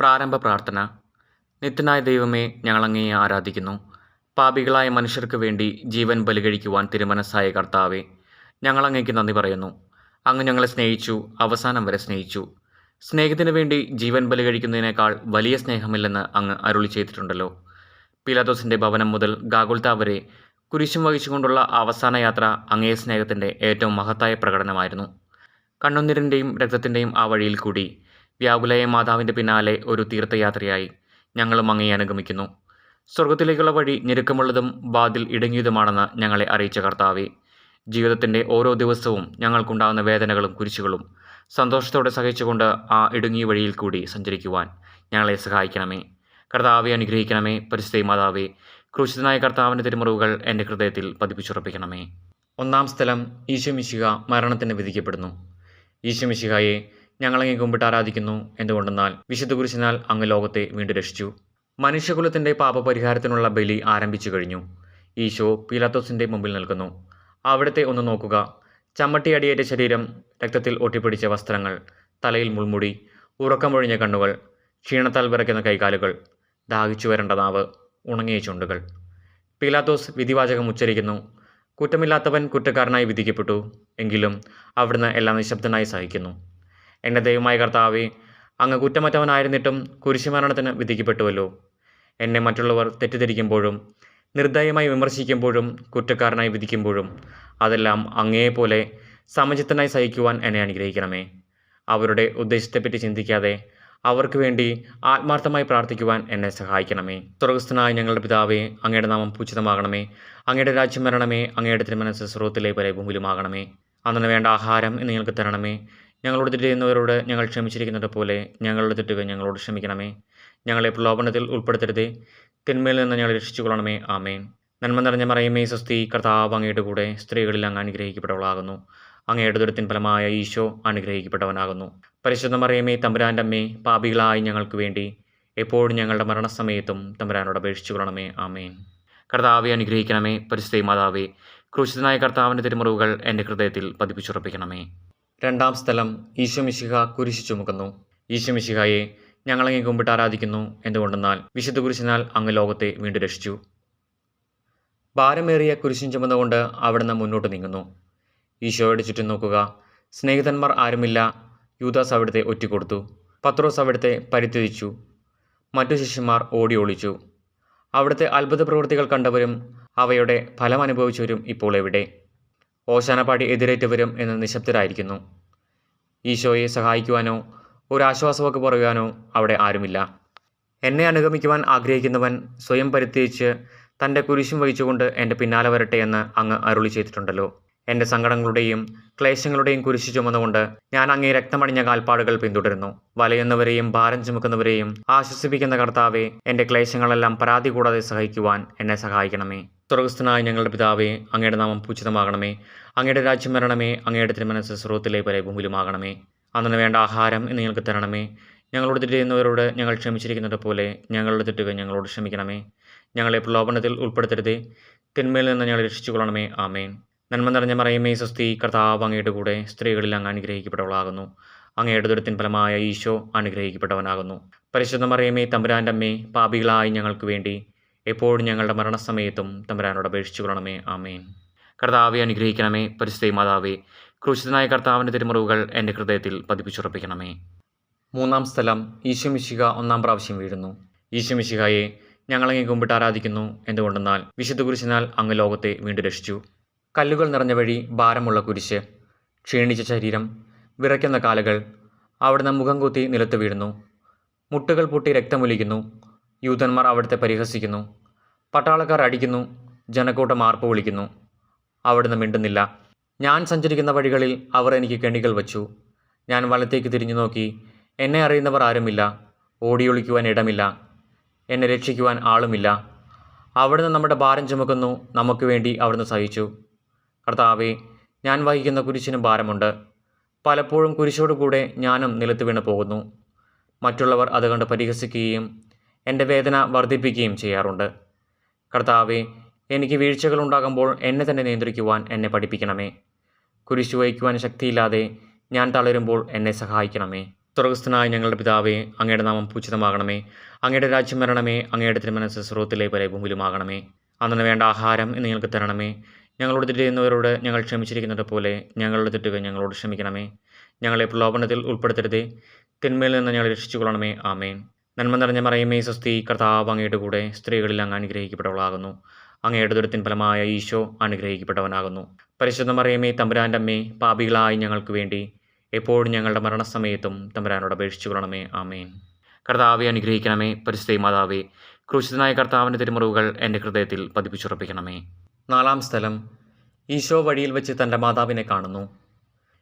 പ്രാരംഭ പ്രാർത്ഥന. നിത്യനായ ദൈവമേ, ഞങ്ങളങ്ങയെ ആരാധിക്കുന്നു. പാപികളായ മനുഷ്യർക്ക് വേണ്ടി ജീവൻ ബലികഴിക്കുവാൻ തിരുമനസ്സായ കർത്താവേ, ഞങ്ങളങ്ങയ്ക്ക് നന്ദി പറയുന്നു. അങ്ങ് ഞങ്ങളെ സ്നേഹിച്ചു, അവസാനം വരെ സ്നേഹിച്ചു. സ്നേഹത്തിന് വേണ്ടി ജീവൻ ബലികഴിക്കുന്നതിനേക്കാൾ വലിയ സ്നേഹമില്ലെന്ന് അങ്ങ് അരുളി ചെയ്തിട്ടുണ്ടല്ലോ. പീലാത്തോസിൻ്റെ ഭവനം മുതൽ ഗാഗുൽത്ത വരെ കുരിശും വഹിച്ചുകൊണ്ടുള്ള അവസാന യാത്ര അങ്ങേ സ്നേഹത്തിൻ്റെ ഏറ്റവും മഹത്തായ പ്രകടനമായിരുന്നു. കണ്ണുനീരിൻ്റെയും രക്തത്തിൻ്റെയും ആ വഴിയിൽ കൂടി വ്യാകുലയ മാതാവിൻ്റെ പിന്നാലെ ഒരു തീർത്ഥയാത്രയായി ഞങ്ങളും അങ്ങയെ അനുഗമിക്കുന്നു. സ്വർഗത്തിലേക്കുള്ള വഴി ഞെരുക്കമുള്ളതും വാതിൽ ഇടുങ്ങിയതുമാണെന്ന് ഞങ്ങളെ അറിയിച്ച കർത്താവേ, ജീവിതത്തിൻ്റെ ഓരോ ദിവസവും ഞങ്ങൾക്കുണ്ടാകുന്ന വേദനകളും കുരിശുകളും സന്തോഷത്തോടെ സഹിച്ചുകൊണ്ട് ആ ഇടുങ്ങിയ വഴിയിൽ കൂടി സഞ്ചരിക്കുവാൻ ഞങ്ങളെ സഹായിക്കണമേ. കർത്താവെ അനുഗ്രഹിക്കണമേ. പരിശുദ്ധ മാതാവേ, ക്രൂശിതനായ കർത്താവിൻ്റെ തിരുമുറിവുകൾ എൻ്റെ ഹൃദയത്തിൽ പതിപ്പിച്ചുറപ്പിക്കണമേ. ഒന്നാം സ്ഥലം, ഈശോ മിശിഹ മരണത്തിന് വിധിക്കപ്പെടുന്നു. ഈശോ മിശിഹായെ ഞങ്ങളങ്ങേ കുമ്പിട്ട് ആരാധിക്കുന്നു. എന്തുകൊണ്ടെന്നാൽ വിശുദ്ധ കുരിശിനാൽ അങ്ങ് ലോകത്തെ വീണ്ടും രക്ഷിച്ചു. മനുഷ്യകുലത്തിൻ്റെ പാപപരിഹാരത്തിനുള്ള ബലി ആരംഭിച്ചു കഴിഞ്ഞു. ഈശോ പീലാത്തോസിൻ്റെ മുമ്പിൽ നിൽക്കുന്നു. അവിടുത്തെ ഒന്ന് നോക്കുക. ചമ്മട്ടിയടിയേറ്റ ശരീരം, രക്തത്തിൽ ഒട്ടിപ്പിടിച്ച വസ്ത്രങ്ങൾ, തലയിൽ മുൾമുടി, ഉറക്കമൊഴിഞ്ഞ കണ്ണുകൾ, ക്ഷീണത്താൽ വിറയ്ക്കുന്ന കൈകാലുകൾ, ദാഹിച്ചു വരേണ്ട നാവ്, ഉണങ്ങിയ ചുണ്ടുകൾ. പീലാത്തോസ് വിധിവാചകം ഉച്ചരിക്കുന്നു. കുറ്റമില്ലാത്തവൻ കുറ്റക്കാരനായി വിധിക്കപ്പെട്ടു. എങ്കിലും അവിടുന്ന് എല്ലാം നിശബ്ദനായി സഹിക്കുന്നു. എൻ്റെ ദൈവമായ കർത്താവേ, അങ്ങ് കുറ്റമറ്റവനായിരുന്നിട്ടും കുരിശുമരണത്തിന് വിധിക്കപ്പെട്ടുവല്ലോ. എന്നെ മറ്റുള്ളവർ തെറ്റിദ്ധരിക്കുമ്പോഴും നിർദ്ദയമായി വിമർശിക്കുമ്പോഴും കുറ്റക്കാരനായി വിധിക്കുമ്പോഴും അതെല്ലാം അങ്ങയെപ്പോലെ സമചിത്തനായി സഹിക്കുവാൻ എന്നെ അനുഗ്രഹിക്കണമേ. അവരുടെ ഉദ്ദേശത്തെപ്പറ്റി ചിന്തിക്കാതെ അവർക്ക് വേണ്ടി ആത്മാർത്ഥമായി പ്രാർത്ഥിക്കുവാൻ എന്നെ സഹായിക്കണമേ. സ്വർഗ്ഗസ്ഥനായ ഞങ്ങളുടെ പിതാവേ, അങ്ങയുടെ നാമം പൂജിതമാകണമേ. അങ്ങയുടെ രാജ്യം വരണമേ. അങ്ങയുടെ തിരുമനസ്സ് സ്വർഗ്ഗത്തിലെ പോലെ ഭൂമിയിലുമാകണമേ. അന്നു വേണ്ട ആഹാരം ഇന്ന് ഞങ്ങൾക്ക് തരണമേ. ഞങ്ങളോട് തെറ്റ് ചെയ്യുന്നവരോട് ഞങ്ങൾ ക്ഷമിച്ചിരിക്കുന്നത് പോലെ ഞങ്ങളുടെ തെറ്റുകൾ ഞങ്ങളോട് ക്ഷമിക്കണമേ. ഞങ്ങളെ പ്രലോഭനത്തിൽ ഉൾപ്പെടുത്തരുതേ, തിന്മയിൽ നിന്ന് ഞങ്ങളെ രക്ഷിച്ചുകൊള്ളണമേ. ആമേൻ. നന്മ നിറഞ്ഞ മറിയമേ, സ്വസ്തി, കർത്താവ് അങ്ങയുടെ കൂടെ സ്ത്രീകളിൽ അങ്ങ് അനുഗ്രഹിക്കപ്പെട്ടവളാകുന്നു. അങ്ങയുടെ ദുരിതത്തിൻ ഫലമായ ഈശോ അനുഗ്രഹിക്കപ്പെട്ടവനാകുന്നു. പരിശുദ്ധ മറിയമേ, തമ്പുരാൻ്റെ അമ്മേ, പാപികളായി ഞങ്ങൾക്ക് വേണ്ടി എപ്പോഴും ഞങ്ങളുടെ മരണസമയത്തും തമ്പുരാനോട് അപേക്ഷിച്ചുകൊള്ളണമേ. ആമേൻ. കർത്താവെ അനുഗ്രഹിക്കണമേ. പരിശുദ്ധ മാതാവേ, ക്രൂശിതനായ കർത്താവിൻ്റെ തിരുമുറിവുകൾ എൻ്റെ ഹൃദയത്തിൽ പതിപ്പിച്ചുറപ്പിക്കണമേ. രണ്ടാം സ്ഥലം, ഈശോ മിശിഹ കുരിശ് ചുമക്കുന്നു. ഈശോ മിശിഹായെ ഞങ്ങളങ്ങേ കുമ്പിട്ട് ആരാധിക്കുന്നു. എന്തുകൊണ്ടെന്നാൽ വിശുദ്ധ കുരിശിനാൽ അങ്ങ് ലോകത്തെ വീണ്ടും രക്ഷിച്ചു. ഭാരമേറിയ കുരിശും ചുമന്നുകൊണ്ട് അവിടുന്ന് മുന്നോട്ട് നീങ്ങുന്നു. ഈശോയുടെ ചുറ്റും നോക്കുക. സ്നേഹിതന്മാർ ആരുമില്ല. യൂദാസ് അവിടുത്തെ ഒറ്റിക്കൊടുത്തു. പത്രോസ് അവിടുത്തെ പരിത്യജിച്ചു. മറ്റു ശിഷ്യന്മാർ ഓടി ഒളിച്ചു. അവിടുത്തെ അത്ഭുത പ്രവൃത്തികൾ കണ്ടവരും അവയുടെ ഫലം അനുഭവിച്ചവരും ഇപ്പോൾ എവിടെ? ഓശാനപ്പാടി എതിരേറ്റവരും എന്ന് നിശബ്ദരായിരിക്കുന്നു. ഈശോയെ സഹായിക്കുവാനോ ഒരാശ്വാസമൊക്കെ പറയുവാനോ അവിടെ ആരുമില്ല. എന്നെ അനുഗമിക്കുവാൻ ആഗ്രഹിക്കുന്നവൻ സ്വയം പരിത്യജിച്ച് തൻ്റെ കുരിശും വഹിച്ചുകൊണ്ട് എൻ്റെ പിന്നാലെ വരട്ടെ എന്ന് അങ്ങ് അരുളി ചെയ്തിട്ടുണ്ടല്ലോ. എൻ്റെ സങ്കടങ്ങളുടെയും ക്ലേശങ്ങളുടെയും കുരിശു ചുമന്നുകൊണ്ട് ഞാൻ അങ്ങേ രക്തമണിഞ്ഞ കാൽപ്പാടുകൾ പിന്തുടരുന്നു. വലയുന്നവരെയും ഭാരം ചുമക്കുന്നവരെയും ആശ്വസിപ്പിക്കുന്ന കർത്താവെ, എൻ്റെ ക്ലേശങ്ങളെല്ലാം പരാതി കൂടാതെ സഹിക്കുവാൻ എന്നെ സഹായിക്കണമേ. സ്വർഗ്ഗസ്ഥനായ ഞങ്ങളുടെ പിതാവേ, അങ്ങയുടെ നാമം പൂജിതമാകണമേ. അങ്ങയുടെ രാജ്യം വരണമേ. അങ്ങയുടെ തിരുമനസ്സ് സ്വർഗ്ഗത്തിലെ പോലെ ഭൂമിയിലുമാകണമേ. അന്നു വേണ്ട ആഹാരം ഇന്ന് ഞങ്ങൾക്ക് തരണമേ. ഞങ്ങളോട് തെറ്റ് ചെയ്യുന്നവരോട് ഞങ്ങൾ ക്ഷമിച്ചിരിക്കുന്നത് പോലെ ഞങ്ങളുടെ തെറ്റുകൾ ഞങ്ങളോട് ക്ഷമിക്കണമേ. ഞങ്ങളെ പ്രലോഭനത്തിൽ ഉൾപ്പെടുത്തരുതേ, തിന്മയിൽ നിന്ന് ഞങ്ങളെ രക്ഷിച്ചുകൊള്ളണമേ. ആമേൻ. നന്മ നിറഞ്ഞ മറിയമേ, സ്വസ്തി, കർത്താവ് അങ്ങയുടെ കൂടെ സ്ത്രീകളിൽ അങ്ങ് അനുഗ്രഹിക്കപ്പെട്ടവളാകുന്നു. അങ്ങയുടെ ദുരിതത്തിൻ ഫലമായ ഈശോ അനുഗ്രഹിക്കപ്പെട്ടവനാകുന്നു. പരിശുദ്ധ മറിയമേ, തമ്പുരാൻ്റെ അമ്മേ, പാപികളായി ഞങ്ങൾക്ക് വേണ്ടി എപ്പോഴും ഞങ്ങളുടെ മരണസമയത്തും തമ്പുരാനോട് അപേക്ഷിച്ചുകൊള്ളണമേ. ആമേൻ. കർത്താവെ അനുഗ്രഹിക്കണമേ. പരിശുദ്ധ മാതാവേ, ക്രൂശിതനായ കർത്താവിൻ്റെ തിരുമുറിവുകൾ എൻ്റെ ഹൃദയത്തിൽ പതിപ്പിച്ചുറപ്പിക്കണമേ. മൂന്നാം സ്ഥലം, ഈശോ മിശിഹ ഒന്നാം പ്രാവശ്യം വീഴുന്നു. ഈശോ മിശിഹായെ ഞങ്ങളങ്ങേ കുമ്പിട്ട് ആരാധിക്കുന്നു. എന്തുകൊണ്ടെന്നാൽ വിശുദ്ധ കുരിശിനാൽ അങ്ങ് ലോകത്തെ വീണ്ടും രക്ഷിച്ചു. കല്ലുകൾ നിറഞ്ഞ വഴി, ഭാരമുള്ള കുരിശ്, ക്ഷീണിച്ച ശരീരം, വിറയ്ക്കുന്ന കാലുകൾ. അവിടുന്ന് മുഖം കുത്തി നിലത്ത് വീഴുന്നു. മുട്ടുകൾ പൊട്ടി രക്തമൊലിക്കുന്നു. യൂതന്മാർ അവിടുത്തെ പരിഹസിക്കുന്നു. പട്ടാളക്കാർ അടിക്കുന്നു. ജനക്കൂട്ടം ആർപ്പ് വിളിക്കുന്നു. അവിടുന്ന് മിണ്ടുന്നില്ല. ഞാൻ സഞ്ചരിക്കുന്ന വഴികളിൽ അവർ എനിക്ക് കെണികൾ വച്ചു. ഞാൻ വലത്തേക്ക് തിരിഞ്ഞു നോക്കി. എന്നെ അറിയുന്നവർ ആരുമില്ല. ഓടിയൊളിക്കുവാൻ ഇടമില്ല. എന്നെ രക്ഷിക്കുവാൻ ആളുമില്ല. അവിടുന്ന് നമ്മുടെ ഭാരം ചുമക്കുന്നു. നമുക്ക് വേണ്ടി അവിടുന്ന് സഹിച്ചു. കർത്താവെ, ഞാൻ വഹിക്കുന്ന കുരിശിനും ഭാരമുണ്ട്. പലപ്പോഴും കുരിശോടുകൂടെ ഞാനും നിലത്ത് വീണ് പോകുന്നു. മറ്റുള്ളവർ അത് കണ്ട് പരിഹസിക്കുകയും എൻ്റെ വേദന വർദ്ധിപ്പിക്കുകയും ചെയ്യാറുണ്ട്. കർത്താവെ, എനിക്ക് വീഴ്ചകൾ ഉണ്ടാകുമ്പോൾ എന്നെ തന്നെ നിയന്ത്രിക്കുവാൻ എന്നെ പഠിപ്പിക്കണമേ. കുരിശു വഹിക്കുവാൻ ശക്തിയില്ലാതെ ഞാൻ തളരുമ്പോൾ എന്നെ സഹായിക്കണമേ. സ്വർഗസ്ഥനായ ഞങ്ങളുടെ പിതാവേ, അങ്ങയുടെ നാമം പൂജിതമാകണമേ. അങ്ങയുടെ രാജ്യം വരണമേ. അങ്ങയുടെ തിരുമനസ്സ് സ്വർഗ്ഗത്തിലെ പോലെ ഭൂമിയിലുമാകണമേ. അന്നു വേണ്ട ആഹാരം ഇന്ന് ഞങ്ങൾക്ക് തരണമേ. ഞങ്ങളോട് തെറ്റ് ചെയ്യുന്നവരോട് ഞങ്ങൾ ക്ഷമിച്ചിരിക്കുന്നത് പോലെ ഞങ്ങളുടെ തെറ്റുകൾ ഞങ്ങളോട് ക്ഷമിക്കണമേ. ഞങ്ങളെ പ്രലോഭനത്തിൽ ഉൾപ്പെടുത്തരുതേ, തിന്മയിൽ നിന്ന് ഞങ്ങളെ രക്ഷിച്ചുകൊള്ളണമേ. ആമേൻ. നന്മ നിറഞ്ഞ മറിയമേ, സ്വസ്തി, കർത്താവ് അങ്ങയുടെ കൂടെ സ്ത്രീകളിൽ അങ്ങ് അനുഗ്രഹിക്കപ്പെട്ടവളാകുന്നു. അങ്ങയുടെ ദുരിതത്തിൻ ഫലമായ ഈശോ അനുഗ്രഹിക്കപ്പെട്ടവനാകുന്നു. പരിശുദ്ധ മറിയമേ, തമ്പുരാൻ്റെ അമ്മേ, പാപികളായി ഞങ്ങൾക്ക് വേണ്ടി എപ്പോഴും ഞങ്ങളുടെ മരണസമയത്തും തമ്പുരാനോട് അപേക്ഷിച്ചു കൊള്ളണമേ. ആമേൻ. കർത്താവെ അനുഗ്രഹിക്കണമേ. പരിശുദ്ധ മാതാവേ, ക്രൂശിതനായ കർത്താവിൻ്റെ തിരുമുറിവുകൾ എൻ്റെ ഹൃദയത്തിൽ പതിപ്പിച്ചുറപ്പിക്കണമേ. 4-ാം സ്ഥലം. ഈശോ വഴിയിൽ വെച്ച് തൻ്റെ മാതാവിനെ കാണുന്നു.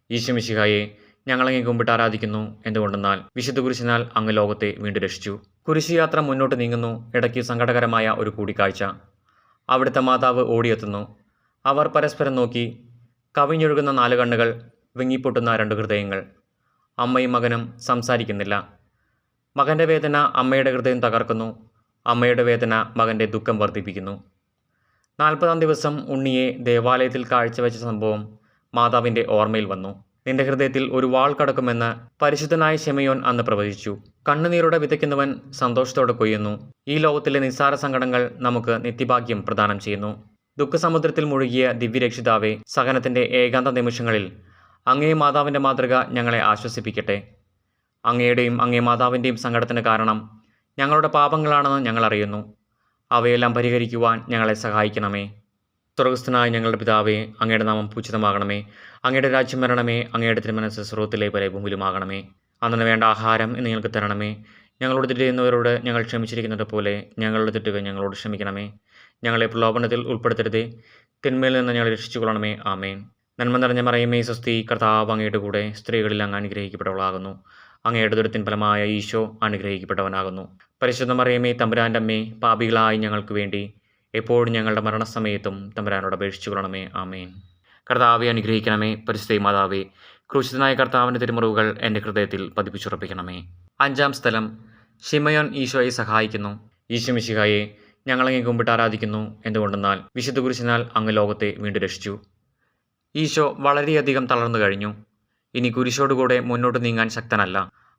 ഈശോ മിശിഹായെ, ഞങ്ങളങ്ങേ കുമ്പിട്ട് ആരാധിക്കുന്നു. എന്തുകൊണ്ടെന്നാൽ വിശുദ്ധ കുരിശിനാൽ അങ്ങ് ലോകത്തെ വീണ്ടും രക്ഷിച്ചു. കുരിശുയാത്ര മുന്നോട്ട് നീങ്ങുന്നു. ഇടയ്ക്ക് സങ്കടകരമായ ഒരു കൂടിക്കാഴ്ച. അവിടുത്തെ മാതാവ് ഓടിയെത്തുന്നു. അവർ പരസ്പരം നോക്കി. കവിഞ്ഞൊഴുകുന്ന 4 കണ്ണുകൾ, വിങ്ങിപ്പൊട്ടുന്ന 2 ഹൃദയങ്ങൾ. അമ്മയും മകനും സംസാരിക്കുന്നില്ല. മകൻ്റെ വേദന അമ്മയുടെ ഹൃദയം തകർക്കുന്നു. അമ്മയുടെ വേദന മകൻ്റെ ദുഃഖം വർദ്ധിപ്പിക്കുന്നു. 40-ാം ദിവസം ഉണ്ണിയെ ദേവാലയത്തിൽ കാഴ്ചവെച്ച സംഭവം മാതാവിൻ്റെ ഓർമ്മയിൽ വന്നു. നിന്റെ ഹൃദയത്തിൽ ഒരു വാൾ കടക്കുമെന്ന് പരിശുദ്ധനായ ശിമയോൻ അന്ന് പ്രവചിച്ചു. കണ്ണുനീരോടെ വിതയ്ക്കുന്നവൻ സന്തോഷത്തോടെ കൊയ്യുന്നു. ഈ ലോകത്തിലെ നിസ്സാര സങ്കടങ്ങൾ നമുക്ക് നിത്യഭാഗ്യം പ്രദാനം ചെയ്യുന്നു. ദുഃഖസമുദ്രത്തിൽ മുഴുകിയ ദിവ്യരക്ഷിതാവെ, സഹനത്തിൻ്റെ ഏകാന്ത നിമിഷങ്ങളിൽ അങ്ങേ മാതാവിൻ്റെ മാതൃക ഞങ്ങളെ ആശ്വസിപ്പിക്കട്ടെ. അങ്ങയുടെയും അങ്ങേ മാതാവിൻ്റെയും സങ്കടത്തിന് കാരണം ഞങ്ങളുടെ പാപങ്ങളാണെന്ന് ഞങ്ങൾ അറിയുന്നു. അവയെല്ലാം പരിഹരിക്കുവാൻ ഞങ്ങളെ സഹായിക്കണമേ. സ്വർഗസ്ഥനായ ഞങ്ങളുടെ പിതാവേ, അങ്ങയുടെ നാമം പൂജിതമാകണമേ. അങ്ങയുടെ രാജ്യം വരണമേ. അങ്ങയുടെ തിരുമനസ്സ് സ്വർഗ്ഗത്തിലെ പോലെ ഭൂമിയിലുമാകണമേ. അന്നു വേണ്ട ആഹാരം ഇന്ന് ഞങ്ങൾക്ക് തരണമേ. ഞങ്ങളോട് തെറ്റ് ചെയ്യുന്നവരോട് ഞങ്ങൾ ക്ഷമിച്ചിരിക്കുന്നത് പോലെ ഞങ്ങളുടെ തെറ്റുകൾ ഞങ്ങളോട് ക്ഷമിക്കണമേ. ഞങ്ങളെ പ്രലോഭനത്തിൽ ഉൾപ്പെടുത്തരുതേ, തിന്മയിൽ നിന്ന് ഞങ്ങളെ രക്ഷിച്ചുകൊള്ളണമേ. ആമേൻ. നന്മ നിറഞ്ഞ മറിയമേ, സ്വസ്തി, കർത്താവ് അങ്ങയുടെ കൂടെ സ്ത്രീകളിൽ അങ്ങ് അനുഗ്രഹിക്കപ്പെട്ടവളാകുന്നു. അങ്ങയുടെ ദുരിതത്തിൻ ഫലമായ ഈശോ അനുഗ്രഹിക്കപ്പെട്ടവനാകുന്നു. പരിശുദ്ധ മറിയമേ, തമ്പുരാൻ്റെ അമ്മേ, പാപികളായി ഞങ്ങൾക്ക് വേണ്ടി എപ്പോഴും ഞങ്ങളുടെ മരണസമയത്തും തമ്പുരാനോട് അപേക്ഷിച്ചു കൊള്ളണമേ. ആമേൻ. കർത്താവെ അനുഗ്രഹിക്കണമേ. പരിശുദ്ധ മാതാവേ, ക്രൂശിതനായ കർത്താവിൻ്റെ തിരുമുറിവുകൾ എൻ്റെ ഹൃദയത്തിൽ പതിപ്പിച്ചുറപ്പിക്കണമേ. 5-ാം സ്ഥലം. ശിമയോൻ ഈശോയെ സഹായിക്കുന്നു. ഈശോ മിശിഹായെ, ഞങ്ങളങ്ങേ കുമ്പിട്ട് ആരാധിക്കുന്നു. എന്തുകൊണ്ടെന്നാൽ വിശുദ്ധ കുരിശിനാൽ അങ്ങ് ലോകത്തെ വീണ്ടും രക്ഷിച്ചു. ഈശോ വളരെയധികം തളർന്നു കഴിഞ്ഞു. ഇനി കുരിശോടുകൂടെ മുന്നോട്ട് നീങ്ങാൻ ശക്തനല്ല.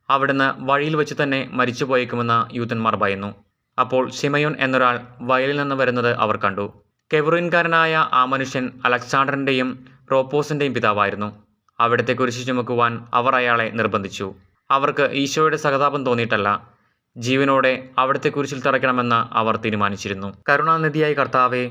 അവിടുന്ന് വഴിയിൽ വെച്ച് തന്നെ മരിച്ചു പോയേക്കുമെന്ന് യൂതന്മാർ ഭയന്നു. അപ്പോൾ ശിമയോൻ എന്നൊരാൾ വയലിൽ നിന്ന് വരുന്നത് അവർ കണ്ടു. കെവ്രീൻകാരനായ ആ മനുഷ്യൻ അലക്സാണ്ടറിൻ്റെയും റോപ്പോസിൻ്റെയും പിതാവായിരുന്നു. അവിടുത്തെ കുരിശ് ചുമക്കുവാൻ അവർ അയാളെ നിർബന്ധിച്ചു. അവർക്ക് ഈശോയുടെ സഹതാപം തോന്നിയിട്ടല്ല, ജീവനോടെ അവിടുത്തെ കുരിശിൽ തറയ്ക്കണമെന്ന് അവർ തീരുമാനിച്ചിരുന്നു. കരുണാനിധിയായ കർത്താവെ,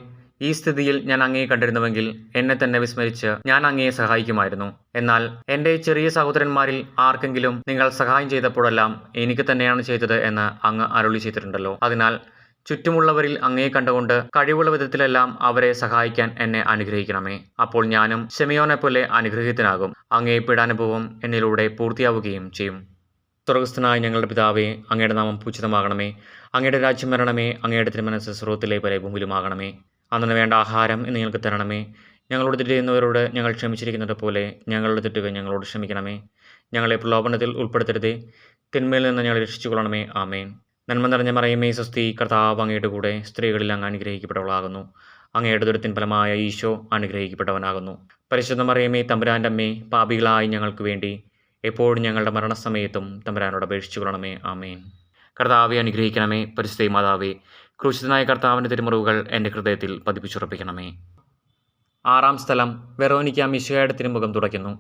ഈ സ്ഥിതിയിൽ ഞാൻ അങ്ങയെ കണ്ടിരുന്നുവെങ്കിൽ എന്നെ തന്നെ വിസ്മരിച്ച് ഞാൻ അങ്ങയെ സഹായിക്കുമായിരുന്നു. എന്നാൽ എൻ്റെ ചെറിയ സഹോദരന്മാരിൽ ആർക്കെങ്കിലും നിങ്ങൾ സഹായം ചെയ്തപ്പോഴെല്ലാം എനിക്ക് തന്നെയാണ് ചെയ്തത് എന്ന് അങ്ങ് അരുളി ചെയ്തിട്ടുണ്ടല്ലോ. അതിനാൽ ചുറ്റുമുള്ളവരിൽ അങ്ങയെ കണ്ടുകൊണ്ട് കഴിവുള്ള വിധത്തിലെല്ലാം അവരെ സഹായിക്കാൻ എന്നെ അനുഗ്രഹിക്കണമേ. അപ്പോൾ ഞാനും ശിമയോനെ പോലെ അനുഗ്രഹീതനാകും. അങ്ങേ പീഡാനുഭവം എന്നിലൂടെ പൂർത്തിയാവുകയും ചെയ്യും. സ്വർഗസ്ഥനായ ഞങ്ങളുടെ പിതാവേ, അങ്ങയുടെ നാമം പൂജിതമാകണമേ. അങ്ങയുടെ രാജ്യം വരണമേ. അങ്ങയുടെ തിരുമനസ്സ് സ്വർഗ്ഗത്തിലെ പോലെ ഭൂമിയിലുമാകണമേ. അന്നു വേണ്ട ആഹാരം ഇന്ന് ഞങ്ങൾക്ക് തരണമേ. ഞങ്ങളോട് തെറ്റ് ചെയ്യുന്നവരോട് ഞങ്ങൾ ക്ഷമിച്ചിരിക്കുന്നത് പോലെ ഞങ്ങളുടെ തെറ്റുകൾ ഞങ്ങളോട് ക്ഷമിക്കണമേ. ഞങ്ങളെ പ്രലോഭനത്തിൽ ഉൾപ്പെടുത്തരുതേ, തിന്മയിൽ നിന്ന് ഞങ്ങളെ രക്ഷിച്ചുകൊള്ളണമേ. ആമേൻ. നന്മ നിറഞ്ഞ മറിയമേ, സ്വസ്തി, കർത്താവ് അങ്ങയുടെ കൂടെ സ്ത്രീകളിൽ അങ്ങ് അനുഗ്രഹിക്കപ്പെട്ടവളാകുന്നു. അങ്ങയുടെ ദുരിതത്തിൻ ഫലമായ ഈശോ അനുഗ്രഹിക്കപ്പെട്ടവനാകുന്നു. പരിശുദ്ധ മറിയമേ, തമ്പുരാൻ്റെ അമ്മേ, പാപികളായി ഞങ്ങൾക്ക് വേണ്ടി എപ്പോഴും ഞങ്ങളുടെ മരണസമയത്തും തമ്പുരാനോട് അപേക്ഷിച്ചു കൊള്ളണമേ. ആമേൻ. കർത്താവെ അനുഗ്രഹിക്കണമേ. പരിശുദ്ധ മാതാവേ, ക്രൂശിതനായ കർത്താവിൻ്റെ തിരുമുറിവുകൾ എൻ്റെ ഹൃദയത്തിൽ പതിപ്പിച്ചുറപ്പിക്കണമേ. 6-ാം സ്ഥലം. വെറോനിക്ക മിശിഹായുടെ തിരുമുഖം തുടയ്ക്കുന്നു.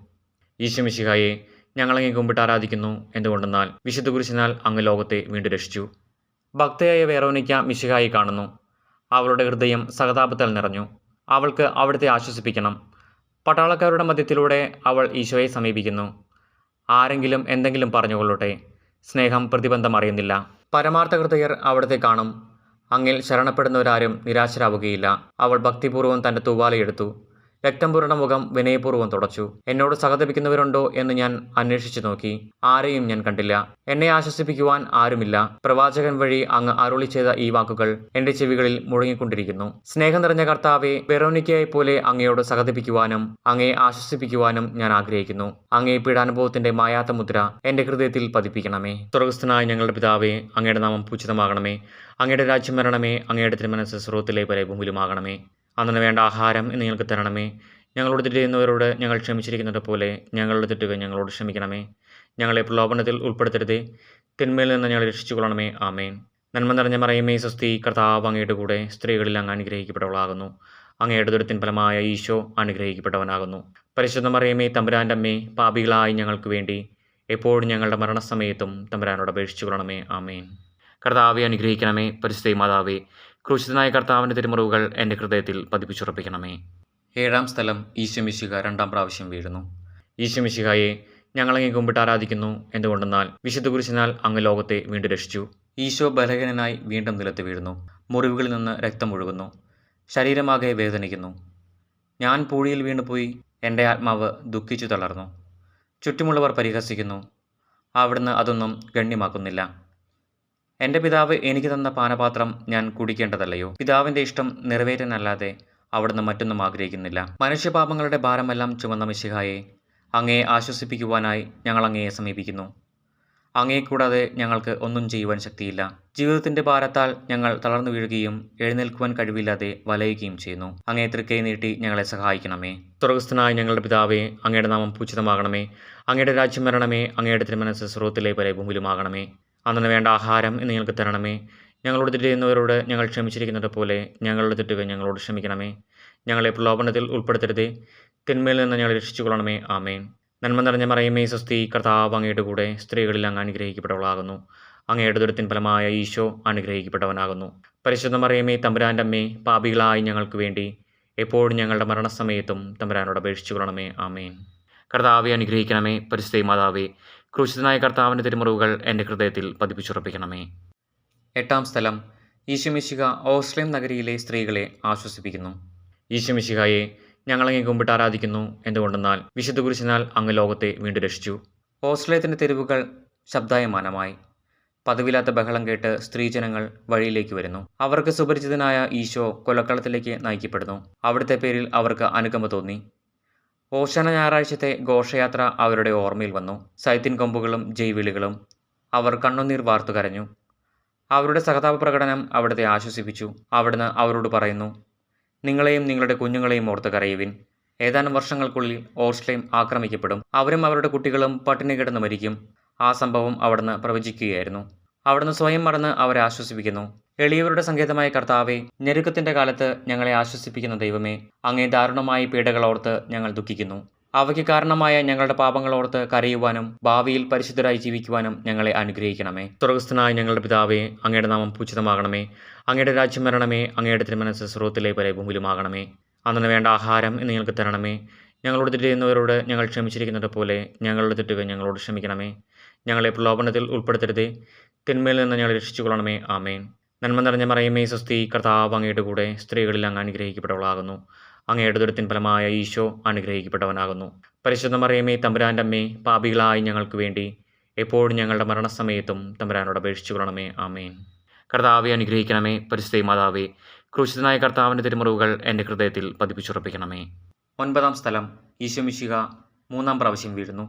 ഈശോ മിശിഹായെ, ഞങ്ങളങ്ങേ കുമ്പിട്ട് ആരാധിക്കുന്നു. എന്തുകൊണ്ടെന്നാൽ വിശുദ്ധ കുരിശിനാൽ അങ്ങ് ലോകത്തെ വീണ്ടും രക്ഷിച്ചു. ഭക്തയായ വെറോനിക്ക മിശിഹായെ കാണുന്നു. അവളുടെ ഹൃദയം സഹതാപത്താൽ നിറഞ്ഞു. അവൾക്ക് അവിടുത്തെ ആശ്വസിപ്പിക്കണം. പട്ടാളക്കാരുടെ മധ്യത്തിലൂടെ അവൾ ഈശോയെ സമീപിക്കുന്നു. ആരെങ്കിലും എന്തെങ്കിലും പറഞ്ഞുകൊള്ളട്ടെ, സ്നേഹം പ്രതിബന്ധം അറിയുന്നില്ല. പരമാർത്ഥ ഹൃദയർ അവിടുത്തെ കാണും. അങ്ങിൽ ശരണപ്പെടുന്നവരാരും നിരാശരാവുകയില്ല. അവൾ ഭക്തിപൂർവ്വം തൻ്റെ തൂവാലയെടുത്തു. രക്തം പുരണ്ട മുഖം വിനയപൂർവ്വം തുടച്ചു. എന്നോട് സഹതപിക്കുന്നവരുണ്ടോ എന്ന് ഞാൻ അന്വേഷിച്ചു നോക്കി. ആരെയും ഞാൻ കണ്ടില്ല. എന്നെ ആശ്വസിപ്പിക്കുവാൻ ആരുമില്ല. പ്രവാചകൻ വഴി അങ്ങ് അരുളി ചെയ്ത ഈ വാക്കുകൾ എൻ്റെ ചെവികളിൽ മുഴങ്ങിക്കൊണ്ടിരിക്കുന്നു. സ്നേഹം നിറഞ്ഞ കർത്താവെ, വെറോനിക്കയെ പോലെ അങ്ങയോട് സഹതപിക്കുവാനും അങ്ങയെ ആശ്വസിപ്പിക്കുവാനും ഞാൻ ആഗ്രഹിക്കുന്നു. അങ്ങേ പീഡാനുഭവത്തിന്റെ മായാത്ത മുദ്ര എൻ്റെ ഹൃദയത്തിൽ പതിപ്പിക്കണമേ. സ്വർഗസ്ഥനായ ഞങ്ങളുടെ പിതാവേ, അങ്ങയുടെ നാമം പൂജിതമാകണമേ. അങ്ങയുടെ രാജ്യം വരണമേ. അങ്ങയുടെ തിരുമനസ്സ് സ്വർഗ്ഗത്തിലെ പോലെ ഭൂമിയിലുമാകണമേ. അന്നു വേണ്ട ആഹാരം ഇന്ന് ഞങ്ങൾക്ക് തരണമേ. ഞങ്ങളോട് തെറ്റ് ചെയ്യുന്നവരോട് ഞങ്ങൾ ക്ഷമിച്ചിരിക്കുന്നത് പോലെ ഞങ്ങളുടെ തെറ്റുകൾ ഞങ്ങളോട് ക്ഷമിക്കണമേ. ഞങ്ങളെ പ്രലോഭനത്തിൽ ഉൾപ്പെടുത്തരുതേ, തിന്മയിൽ നിന്ന് ഞങ്ങളെ രക്ഷിച്ചുകൊള്ളണമേ. ആമേൻ. നന്മ നിറഞ്ഞ മറിയമേ, സ്വസ്തി, കർത്താവ് അങ്ങയുടെ കൂടെ സ്ത്രീകളിൽ അങ്ങ് അനുഗ്രഹിക്കപ്പെട്ടവളാകുന്നു. അങ്ങയുടെ ഉദരത്തിൻ ഫലമായ ഈശോ അനുഗ്രഹിക്കപ്പെട്ടവനാകുന്നു. പരിശുദ്ധ മറിയമേ, തമ്പുരാൻ്റെ അമ്മേ, പാപികളായി ഞങ്ങൾക്ക് വേണ്ടി എപ്പോഴും ഞങ്ങളുടെ മരണസമയത്തും തമ്പുരാനോട് അപേക്ഷിച്ചുകൊള്ളണമേ. ആമേൻ. കർത്താവെ അനുഗ്രഹിക്കണമേ. പരിശുദ്ധ മാതാവേ, ക്രൂശിതനായ കർത്താവിൻ്റെ തിരുമുറിവുകൾ എൻ്റെ ഹൃദയത്തിൽ പതിപ്പിച്ചുറപ്പിക്കണമേ. 7-ാം സ്ഥലം, ഈശോ മിശിഹ 2-ാം പ്രാവശ്യം വീഴുന്നു. ഈശോ മിശിഹായെ ഞങ്ങളങ്ങേ കുമ്പിട്ട് ആരാധിക്കുന്നു. എന്തുകൊണ്ടെന്നാൽ വിശുദ്ധ കുരിശിനാൽ അങ്ങ് ലോകത്തെ വീണ്ടും രക്ഷിച്ചു. ഈശോ ബലഹീനനായി വീണ്ടും നിലത്ത് വീഴുന്നു. മുറിവുകളിൽ നിന്ന് രക്തം ഒഴുകുന്നു. ശരീരമാകെ വേദനിക്കുന്നു. ഞാൻ പൂഴിയിൽ വീണുപോയി. എൻ്റെ ആത്മാവ് ദുഃഖിച്ചു തളർന്നു. ചുറ്റുമുള്ളവർ പരിഹസിക്കുന്നു. അവിടുന്ന് അതൊന്നും ഗണ്യമാക്കുന്നില്ല. എൻ്റെ പിതാവ് എനിക്ക് തന്ന പാനപാത്രം ഞാൻ കുടിക്കേണ്ടതല്ലയോ? പിതാവിൻ്റെ ഇഷ്ടം നിറവേറ്റാനല്ലാതെ അവിടുന്ന് മറ്റൊന്നും ആഗ്രഹിക്കുന്നില്ല. മനുഷ്യപാപങ്ങളുടെ ഭാരമെല്ലാം ചുമന്ന മിശിഹായെ, അങ്ങയെ ആശ്വസിപ്പിക്കുവാനായി ഞങ്ങൾ അങ്ങയെ സമീപിക്കുന്നു. അങ്ങയെ കൂടാതെ ഞങ്ങൾക്ക് ഒന്നും ചെയ്യുവാൻ ശക്തിയില്ല. ജീവിതത്തിൻ്റെ ഭാരത്താൽ ഞങ്ങൾ തളർന്നു വീഴുകയും എഴുന്നേൽക്കുവാൻ കഴിവില്ലാതെ വലയുകയും ചെയ്യുന്നു. അങ്ങയെ തൃക്കൈ നീട്ടി ഞങ്ങളെ സഹായിക്കണമേ. സ്വർഗ്ഗസ്ഥനായ ഞങ്ങളുടെ പിതാവേ, അങ്ങയുടെ നാമം പൂജിതമാകണമേ. അങ്ങയുടെ രാജ്യം വരണമേ. അങ്ങയുടെ തിരുമനസ്സ് സ്വർഗ്ഗത്തിലെ പോലെ ഭൂമിയിലുമാകണമേ. അന്നു വേണ്ട ആഹാരം ഇന്ന് ഞങ്ങൾക്ക് തരണമേ. ഞങ്ങളോട് തെറ്റ് ചെയ്യുന്നവരോട് ഞങ്ങൾ ക്ഷമിച്ചിരിക്കുന്നത് പോലെ ഞങ്ങളുടെ തെറ്റുകൾ ഞങ്ങളോട് ക്ഷമിക്കണമേ. ഞങ്ങളെ പ്രലോഭനത്തിൽ ഉൾപ്പെടുത്തരുതേ, തിന്മയിൽ നിന്ന് ഞങ്ങളെ രക്ഷിച്ചുകൊള്ളണമേ. ആമേൻ. നന്മ നിറഞ്ഞ മറിയമേ, സ്വസ്തി, കർത്താവ് അങ്ങയുടെ കൂടെ സ്ത്രീകളിൽ അങ്ങ് അനുഗ്രഹിക്കപ്പെട്ടവളാകുന്നു. അങ്ങയുടെ ഉദരത്തിൻ ഫലമായ ഈശോ അനുഗ്രഹിക്കപ്പെട്ടവനാകുന്നു. പരിശുദ്ധ മറിയമേ, തമ്പുരാൻ്റെ അമ്മേ, പാപികളായി ഞങ്ങൾക്ക് വേണ്ടി എപ്പോഴും ഞങ്ങളുടെ മരണസമയത്തും തമ്പുരാനോട് അപേക്ഷിച്ചുകൊള്ളണമേ. ആമേൻ. കർത്താവെ അനുഗ്രഹിക്കണമേ. പരിശുദ്ധ മാതാവേ, ക്രൂശിതനായ കർത്താവിൻ്റെ തിരുമുറിവുകൾ എൻ്റെ ഹൃദയത്തിൽ പതിപ്പിച്ചുറപ്പിക്കണമേ. 8-ാം സ്ഥലം, ഈശോ മിശിഹ ഓസ്ലേം നഗരിയിലെ സ്ത്രീകളെ ആശ്വസിപ്പിക്കുന്നു. ഈശോ മിശിഹായെ ഞങ്ങളങ്ങേ കുമ്പിട്ട് ആരാധിക്കുന്നു. എന്തുകൊണ്ടെന്നാൽ വിശുദ്ധ കുരിശിനാൽ അങ്ങ് ലോകത്തെ വീണ്ടും രക്ഷിച്ചു. ഓസ്ലേത്തിൻ്റെ തെരുവുകൾ ശബ്ദായമാനമായി. പതിവില്ലാത്ത ബഹളം കേട്ട് സ്ത്രീജനങ്ങൾ വഴിയിലേക്ക് വരുന്നു. അവർക്ക് സുപരിചിതനായ ഈശോ കൊലക്കളത്തിലേക്ക് നയിക്കപ്പെടുന്നു. അവിടുത്തെ പേരിൽ അവർക്ക് അനുകമ്പ തോന്നി. ഓശാന ഞായറാഴ്ചത്തെ ഘോഷയാത്ര അവരുടെ ഓർമ്മയിൽ വന്നു. സൈത്തിൻ കൊമ്പുകളും ജയ്വിളികളും. അവർ കണ്ണുനീർ വാർത്തു കരഞ്ഞു. അവരുടെ സഹതാപ പ്രകടനം അവിടുത്തെ ആശ്വസിപ്പിച്ചു. അവിടുന്ന് അവരോട് പറയുന്നു, നിങ്ങളെയും നിങ്ങളുടെ കുഞ്ഞുങ്ങളെയും ഓർത്ത് കരയുവിൻ. ഏതാനും വർഷങ്ങൾക്കുള്ളിൽ ഓർസ്ലേം ആക്രമിക്കപ്പെടും. അവരും അവരുടെ കുട്ടികളും പട്ടിണി കിടന്ന് മരിക്കും. ആ സംഭവം അവിടുന്ന് പ്രവചിക്കുകയായിരുന്നു. അവിടുന്ന് സ്വയം മറന്ന് അവരെ ആശ്വസിപ്പിക്കുന്നു. എളിയവരുടെ സങ്കേതമായ കർത്താവെ, ഞെരുക്കത്തിൻ്റെ കാലത്ത് ഞങ്ങളെ ആശ്വസിപ്പിക്കുന്ന ദൈവമേ, അങ്ങേ ദാരുണമായ പീഡകളോർത്ത് ഞങ്ങൾ ദുഃഖിക്കുന്നു. അവയ്ക്ക് കാരണമായ ഞങ്ങളുടെ പാപങ്ങളോർത്ത് കരയുവാനും ഭാവിയിൽ പരിശുദ്ധരായി ജീവിക്കുവാനും ഞങ്ങളെ അനുഗ്രഹിക്കണമേ. സ്വർഗ്ഗസ്ഥനായ ഞങ്ങളുടെ പിതാവേ, അങ്ങയുടെ നാമം പൂജിതമാകണമേ. അങ്ങയുടെ രാജ്യം വരണമേ. അങ്ങയുടെ തിരുമനസ്സ് സ്വർഗ്ഗത്തിലെ പോലെ ഭൂമിയിലുമാകണമേ. അന്നു വേണ്ട ആഹാരം ഇന്ന് ഞങ്ങൾക്ക് തരണമേ. ഞങ്ങളോട് തെറ്റ് ചെയ്യുന്നവരോട് ഞങ്ങൾ ക്ഷമിച്ചിരിക്കുന്നത് പോലെ ഞങ്ങളുടെ തെറ്റുകൾ ഞങ്ങളോട് ക്ഷമിക്കണമേ. ഞങ്ങളെ പ്രലോഭനത്തിൽ ഉൾപ്പെടുത്തരുതേ, തിന്മയിൽ നിന്ന് ഞങ്ങളെ രക്ഷിച്ചുകൊള്ളണമേ. ആമേൻ. നന്മ നിറഞ്ഞ മറിയമേ, സ്വസ്തി, കർത്താവ് അങ്ങയുടെ കൂടെ സ്ത്രീകളിൽ അങ്ങ് അനുഗ്രഹിക്കപ്പെട്ടവളാകുന്നു. അങ്ങയുടെ ഉദരത്തിൻ ഫലമായ ഈശോ അനുഗ്രഹിക്കപ്പെട്ടവനാകുന്നു. പരിശുദ്ധ മറിയമേ, തമ്പുരാൻ്റെ അമ്മേ, പാപികളായി ഞങ്ങൾക്ക് വേണ്ടി എപ്പോഴും ഞങ്ങളുടെ മരണസമയത്തും തമ്പുരാനോട് അപേക്ഷിച്ചുകൊള്ളണമേ. ആമേൻ. കർത്താവെ അനുഗ്രഹിക്കണമേ. പരിശുദ്ധ മാതാവേ, ക്രൂശിതനായ കർത്താവിൻ്റെ തിരുമുറിവുകൾ എൻ്റെ ഹൃദയത്തിൽ പതിപ്പിച്ചുറപ്പിക്കണമേ. 9-ാം സ്ഥലം, ഈശോ മിശിഹ 3-ാം പ്രാവശ്യം വീഴുന്നു.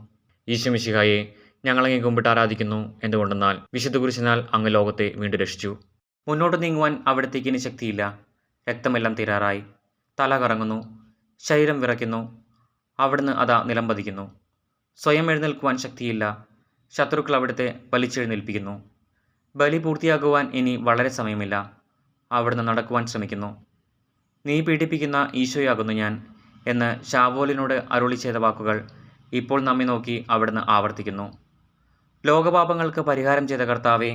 ഈശോ മിശിഹായെ ഞങ്ങളങ്ങേ കുമ്പിട്ട് ആരാധിക്കുന്നു. എന്തുകൊണ്ടെന്നാൽ വിശുദ്ധ കുരിശിനാൽ അങ്ങ് ലോകത്തെ വീണ്ടും രക്ഷിച്ചു. മുന്നോട്ട് നീങ്ങുവാൻ അവിടത്തേക്ക് ഇനി ശക്തിയില്ല. രക്തമെല്ലാം തീരാറായി. തല കറങ്ങുന്നു. ശരീരം വിറയ്ക്കുന്നു. അവിടുന്ന് അതാ നിലംപതിക്കുന്നു. സ്വയം എഴുന്നേൽക്കുവാൻ ശക്തിയില്ല. ശത്രുക്കൾ അവിടുത്തെ വലിച്ചെഴുന്നേൽപ്പിക്കുന്നു. ബലി പൂർത്തിയാകുവാൻ ഇനി വളരെ സമയമില്ല. അവിടുന്ന് നടക്കുവാൻ ശ്രമിക്കുന്നു. നീ പീഡിപ്പിക്കുന്ന ഈശോയാകുന്നു ഞാൻ എന്ന് ശാവോലിനോട് അരുളി ചെയ്ത വാക്കുകൾ ഇപ്പോൾ നമ്മെ നോക്കി അവിടുന്ന് ആവർത്തിക്കുന്നു. ലോകപാപങ്ങൾക്ക് പരിഹാരം ചെയ്ത കർത്താവെ,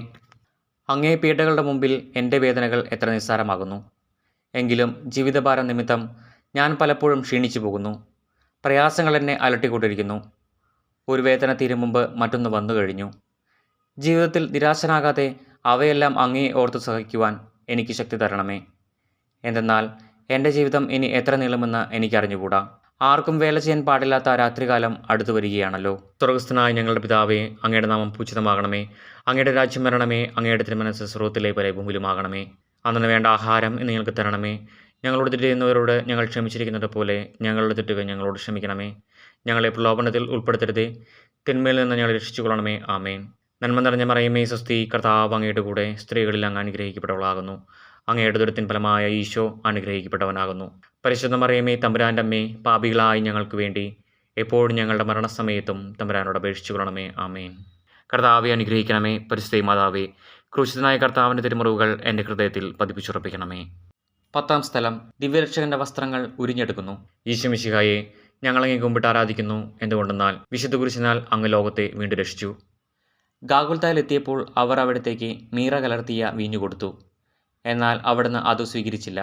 അങ്ങേ പീഡകളുടെ മുമ്പിൽ എൻ്റെ വേദനകൾ എത്ര നിസ്സാരമാകുന്നു. എങ്കിലും ജീവിതഭാരം നിമിത്തം ഞാൻ പലപ്പോഴും ക്ഷീണിച്ചു പോകുന്നു. പ്രയാസങ്ങൾ എന്നെ അലട്ടിക്കൊണ്ടിരിക്കുന്നു. ഒരു വേദന തീരും മുമ്പ് മറ്റൊന്ന് വന്നു കഴിഞ്ഞു. ജീവിതത്തിൽ നിരാശനാകാതെ അവയെല്ലാം അങ്ങേ ഓർത്ത് സഹിക്കുവാൻ എനിക്ക് ശക്തി തരണമേ. എന്തെന്നാൽ എൻ്റെ ജീവിതം ഇനി എത്ര നീളുമെന്ന് എനിക്കറിഞ്ഞുകൂടാ. ആർക്കും വേല ചെയ്യാൻ പാടില്ലാത്ത രാത്രികാലം അടുത്തു വരികയാണല്ലോ. സ്വർഗ്ഗസ്ഥനായ ഞങ്ങളുടെ പിതാവേ, അങ്ങയുടെ നാമം പൂജിതമാകണമേ. അങ്ങയുടെ രാജ്യം വരണമേ. അങ്ങയുടെ തിരുമനസ്സ് സ്വർഗ്ഗത്തിലെ പോലെ ഭൂമിയിലുമാകണമേ. അന്നു വേണ്ട ആഹാരം ഇന്ന് ഞങ്ങൾക്ക് തരണമേ. ഞങ്ങളോട് തെറ്റ് ചെയ്യുന്നവരോട് ഞങ്ങൾ ക്ഷമിച്ചിരിക്കുന്നത് പോലെ ഞങ്ങളുടെ തെറ്റുകൾ ഞങ്ങളോട് ക്ഷമിക്കണമേ. ഞങ്ങളെ പ്രലോഭനത്തിൽ ഉൾപ്പെടുത്തരുതേ, തിന്മയിൽ നിന്ന് ഞങ്ങളെ രക്ഷിച്ചുകൊള്ളണമേ. ആമേൻ. നന്മ നിറഞ്ഞ മറിയമേ, സ്വസ്തി, കർത്താവ് അങ്ങയുടെ കൂടെ സ്ത്രീകളിൽ അങ്ങ് അനുഗ്രഹിക്കപ്പെട്ടവളാകുന്നു. അങ്ങയുടെ ഉദരത്തിൻ ഫലമായ ഈശോ അനുഗ്രഹിക്കപ്പെട്ടവനാകുന്നു. പരിശുദ്ധ മറിയമേ, തമ്പുരാൻ്റെ അമ്മേ, പാപികളായി ഞങ്ങൾക്ക് വേണ്ടി എപ്പോഴും ഞങ്ങളുടെ മരണസമയത്തും തമ്പുരാനോട് അപേക്ഷിച്ചു കൊള്ളണമേ. ആമേൻ. കർത്താവെ അനുഗ്രഹിക്കണമേ. പരിശുദ്ധ മാതാവേ, ക്രൂശിതനായ കർത്താവിൻ്റെ തിരുമുറിവുകൾ എൻ്റെ ഹൃദയത്തിൽ പതിപ്പിച്ചുറപ്പിക്കണമേ. 10-ാം സ്ഥലം. ദിവ്യരക്ഷകന്റെ വസ്ത്രങ്ങൾ ഉരിഞ്ഞെടുക്കുന്നു. ഈശോ മിശിഹായെ, ഞങ്ങളങ്ങേ കുമ്പിട്ട് ആരാധിക്കുന്നു. എന്തുകൊണ്ടെന്നാൽ വിശുദ്ധ കുരിശിനാൽ അങ്ങ് ലോകത്തെ വീണ്ടും രക്ഷിച്ചു. ഗാഗുൽത്തായിലെത്തിയപ്പോൾ അവർ അവിടത്തേക്ക് മീറ കലർത്തിയ വീഞ്ഞു കൊടുത്തു. എന്നാൽ അവിടുന്ന് അത് സ്വീകരിച്ചില്ല.